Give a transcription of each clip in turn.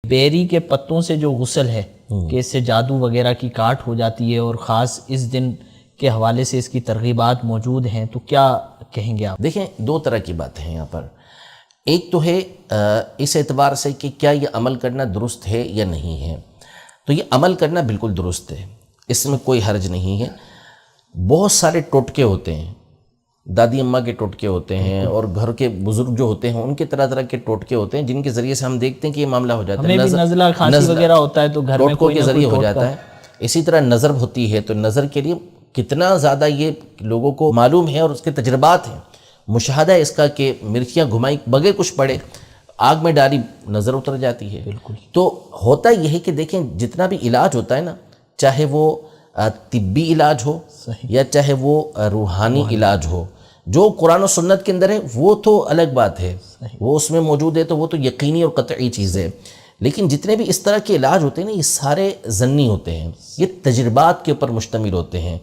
بیری کے پتوں سے جو غسل ہے کہ اس سے جادو وغیرہ کی کاٹ ہو جاتی ہے اور خاص اس دن کے حوالے سے اس کی ترغیبات موجود ہیں، تو کیا کہیں گے آپ؟ دیکھیں، دو طرح کی باتیں ہیں یہاں پر۔ ایک تو ہے اس اعتبار سے کہ کیا یہ عمل کرنا درست ہے یا نہیں ہے، تو یہ عمل کرنا بالکل درست ہے، اس میں کوئی حرج نہیں ہے۔ بہت سارے ٹوٹکے ہوتے ہیں، دادی اماں کے ٹوٹکے ہوتے ہیں اور گھر کے بزرگ جو ہوتے ہیں ان کے طرح طرح کے ٹوٹکے ہوتے ہیں جن کے ذریعے سے ہم دیکھتے ہیں کہ یہ معاملہ ہو جاتا ہے۔ ہمیں بھی نزلہ کھانسی وغیرہ ہوتا ہے تو گھر میں ٹوٹکوں کوئی کے نہ کوئی ذریعے ہو ٹوٹکا جاتا ہے۔ اسی طرح نظر ہوتی ہے تو نظر کے لیے کتنا زیادہ یہ لوگوں کو معلوم ہے اور اس کے تجربات ہیں، مشاہدہ ہے اس کا کہ مرچیاں گھمائی بغیر کچھ پڑے، آگ میں ڈالی نظر اتر جاتی ہے۔ بالکل۔ تو ہوتا یہ ہے کہ دیکھیں، جتنا بھی علاج ہوتا ہے نا، چاہے وہ طبی علاج ہو یا چاہے وہ روحانی علاج ہو، جو قرآن و سنت کے اندر ہے وہ تو الگ بات ہے، وہ اس میں موجود ہے تو وہ تو یقینی اور قطعی چیز ہے۔ لیکن جتنے بھی اس طرح کے علاج ہوتے ہیں نا، یہ سارے ضنی ہوتے ہیں، یہ تجربات کے اوپر مشتمل ہوتے ہیں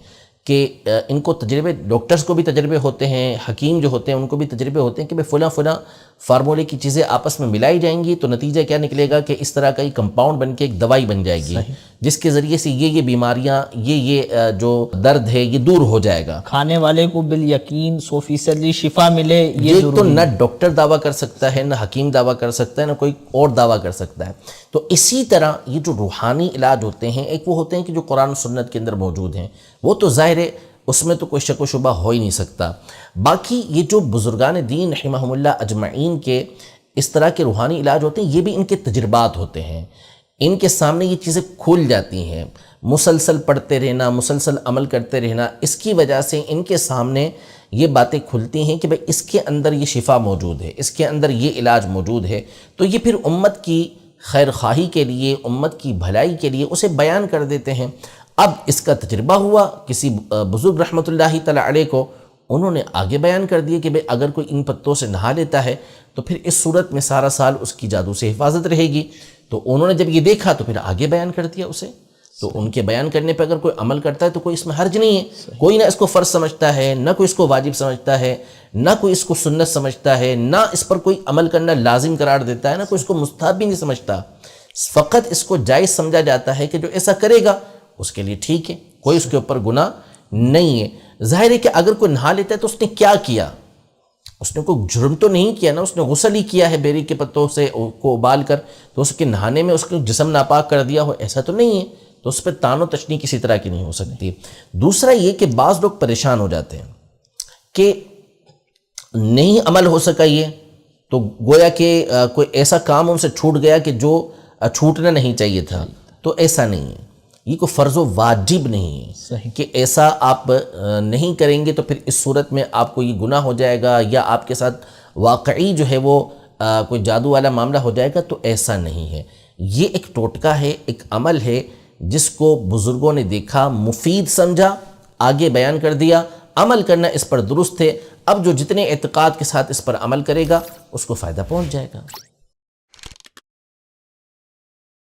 کہ ان کو تجربے، ڈاکٹرز کو بھی تجربے ہوتے ہیں، حکیم جو ہوتے ہیں ان کو بھی تجربے ہوتے ہیں کہ فلاں فلاں فارمولے کی چیزیں آپس میں ملائی جائیں گی تو نتیجہ کیا نکلے گا کہ اس طرح کا ایک کمپاؤنڈ بن کے ایک دوائی بن جائے گی جس کے ذریعے سے یہ بیماریاں، یہ جو درد ہے یہ دور ہو جائے گا۔ کھانے والے کو بالیقین 100% شفا ملے، یہ تو نہ ڈاکٹر دعویٰ کر سکتا ہے، نہ حکیم دعویٰ کر سکتا ہے، نہ کوئی اور دعویٰ کر سکتا ہے۔ تو اسی طرح یہ جو روحانی علاج ہوتے ہیں، ایک وہ ہوتے ہیں کہ جو قرآن و سنت کے اندر موجود ہیں، وہ تو ظاہر ہے اس میں تو کوئی شک و شبہ ہو ہی نہیں سکتا۔ باقی یہ جو بزرگان دین رحمہم اللہ اجمعین کے اس طرح کے روحانی علاج ہوتے ہیں، یہ بھی ان کے تجربات ہوتے ہیں، ان کے سامنے یہ چیزیں کھل جاتی ہیں، مسلسل پڑھتے رہنا، مسلسل عمل کرتے رہنا، اس کی وجہ سے ان کے سامنے یہ باتیں کھلتی ہیں کہ بھئی اس کے اندر یہ شفا موجود ہے، اس کے اندر یہ علاج موجود ہے، تو یہ پھر امت کی خیر خواہی کے لیے، امت کی بھلائی کے لیے اسے بیان کر دیتے ہیں۔ اب اس کا تجربہ ہوا کسی بزرگ رحمۃ اللہ تعالی علیہ کو، انہوں نے آگے بیان کر دیا کہ بھئی اگر کوئی ان پتوں سے نہا لیتا ہے تو پھر اس صورت میں سارا سال اس کی جادو سے حفاظت رہے گی۔ تو انہوں نے جب یہ دیکھا تو پھر آگے بیان کر دیا اسے۔ تو ان کے بیان کرنے پہ اگر کوئی عمل کرتا ہے تو کوئی اس میں حرج نہیں ہے، کوئی نہ اس کو فرض سمجھتا ہے، نہ کوئی اس کو واجب سمجھتا ہے، نہ کوئی اس کو سنت سمجھتا ہے، نہ اس پر کوئی عمل کرنا لازم قرار دیتا ہے، نہ کوئی اس کو مستحب بھی نہیں سمجھتا، فقط اس کو جائز سمجھا جاتا ہے کہ جو ایسا کرے گا اس کے لیے ٹھیک ہے، کوئی اس کے اوپر گناہ نہیں ہے۔ ظاہر ہے کہ اگر کوئی نہا لیتا ہے تو اس نے کیا کیا؟ اس نے کوئی جرم تو نہیں کیا نا، اس نے غسل ہی کیا ہے بیری کے پتوں سے کو ابال کر، تو اس کے نہانے میں اس کے جسم ناپاک کر دیا ہو، ایسا تو نہیں ہے، تو اس پہ تان و تشنیع کسی طرح کی نہیں ہو سکتی۔ دوسرا یہ کہ بعض لوگ پریشان ہو جاتے ہیں کہ نہیں عمل ہو سکا یہ، تو گویا کہ کوئی ایسا کام ان سے چھوٹ گیا کہ جو چھوٹنا نہیں چاہیے تھا، تو ایسا نہیں ہے، یہ کوئی فرض و واجب نہیں ہے کہ ایسا آپ نہیں کریں گے تو پھر اس صورت میں آپ کو یہ گناہ ہو جائے گا یا آپ کے ساتھ واقعی جو ہے وہ کوئی جادو والا معاملہ ہو جائے گا، تو ایسا نہیں ہے۔ یہ ایک ٹوٹکا ہے، ایک عمل ہے جس کو بزرگوں نے دیکھا، مفید سمجھا، آگے بیان کر دیا، عمل کرنا اس پر درست ہے۔ اب جو جتنے اعتقاد کے ساتھ اس پر عمل کرے گا اس کو فائدہ پہنچ جائے گا۔